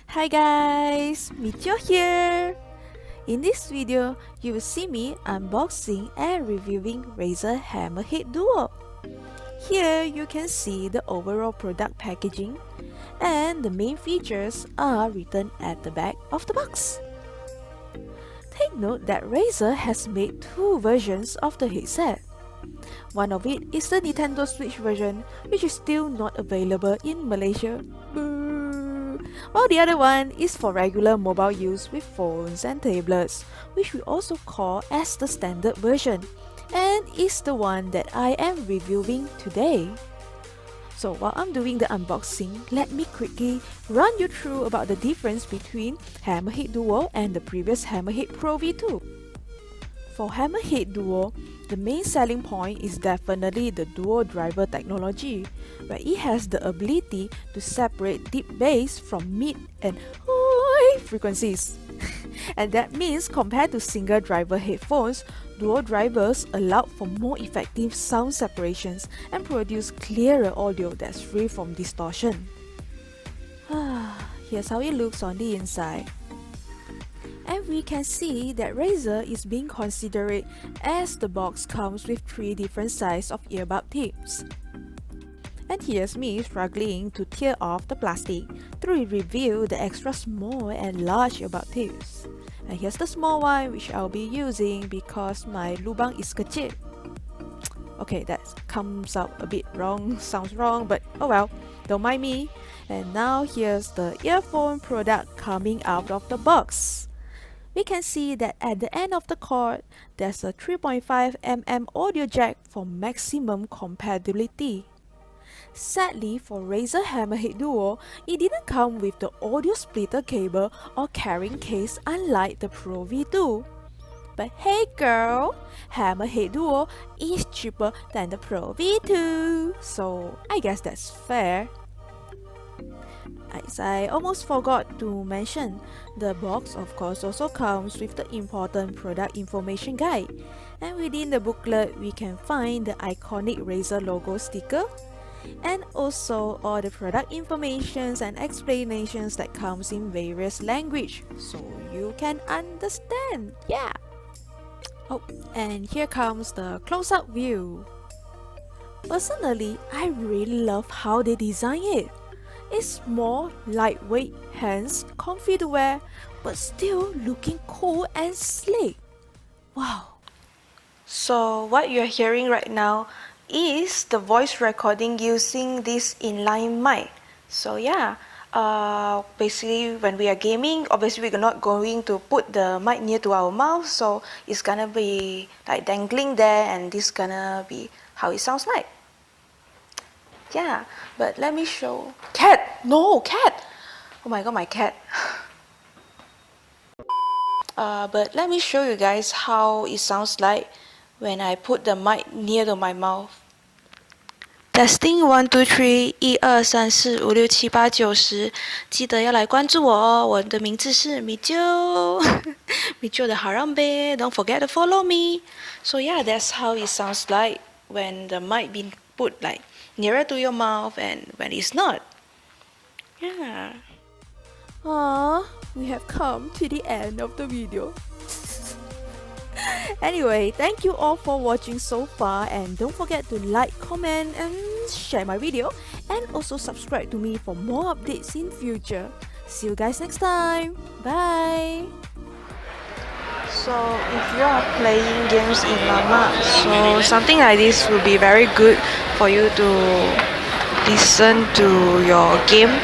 Hi guys, Micho here. In this video, you will see me unboxing and reviewing Razer Hammerhead Duo. Here you can see the overall product packaging and the main features are written at the back of the box. Take note that Razer has made two versions of the headset. One of it is the Nintendo Switch version, which is still not available in Malaysia. Boo! While the other one is for regular mobile use with phones and tablets, which we also call as the standard version, and is the one that I am reviewing today. So while I'm doing the unboxing, let me quickly run you through about the difference between Hammerhead Duo and the previous Hammerhead Pro V2. For Hammerhead Duo, the main selling point is definitely the dual driver technology, where it has the ability to separate deep bass from mid and high frequencies. And that means compared to single driver headphones, dual drivers allow for more effective sound separations and produce clearer audio that's free from distortion. Here's how it looks on the inside. And we can see that Razer is being considerate as the box comes with 3 different sizes of earbud tips. And here's me struggling to tear off the plastic to review the extra small and large earbud tips. And here's the small one which I'll be using because my lubang is kecil. Okay, that comes out a bit wrong, sounds wrong, but oh well, don't mind me. And now here's the earphone product coming out of the box. We can see that at the end of the cord, there's a 3.5mm audio jack for maximum compatibility. Sadly, for Razer Hammerhead Duo, it didn't come with the audio splitter cable or carrying case unlike the Pro V2. But hey girl, Hammerhead Duo is cheaper than the Pro V2, so I guess that's fair. As I almost forgot to mention, the box of course also comes with the important product information guide, and within the booklet we can find the iconic Razer logo sticker and also all the product informations and explanations that comes in various language so you can understand. Yeah. Oh, and here comes the close-up view. Personally, I really love how they design it. It's small, lightweight, hence comfy to wear, but still looking cool and sleek. Wow. So what you're hearing right now is the voice recording using this inline mic. So yeah, basically when we are gaming, obviously we're not going to put the mic near to our mouth, so it's gonna be like dangling there, and this gonna be how it sounds like. Yeah, but let me show. Cat! No, cat! Oh my god, my cat. But let me show you guys how it sounds like when I put the mic near to my mouth. Testing 1 2 3 1 2 3 4 5 6 7 8 9 10，记得要来关注我哦。我的名字是Micho， Micho 的 Haram-Bae. Don't forget to follow me. So yeah, that's how it sounds like when the mic been put like nearer to your mouth and when it's not. Yeah. We have come to the end of the video. Anyway, thank you all for watching so far, and don't forget to like, comment and share my video, and also subscribe to me for more updates in future. See you guys next time. Bye. So if you are playing games in Mama, so something like this will be very good for you to listen to your game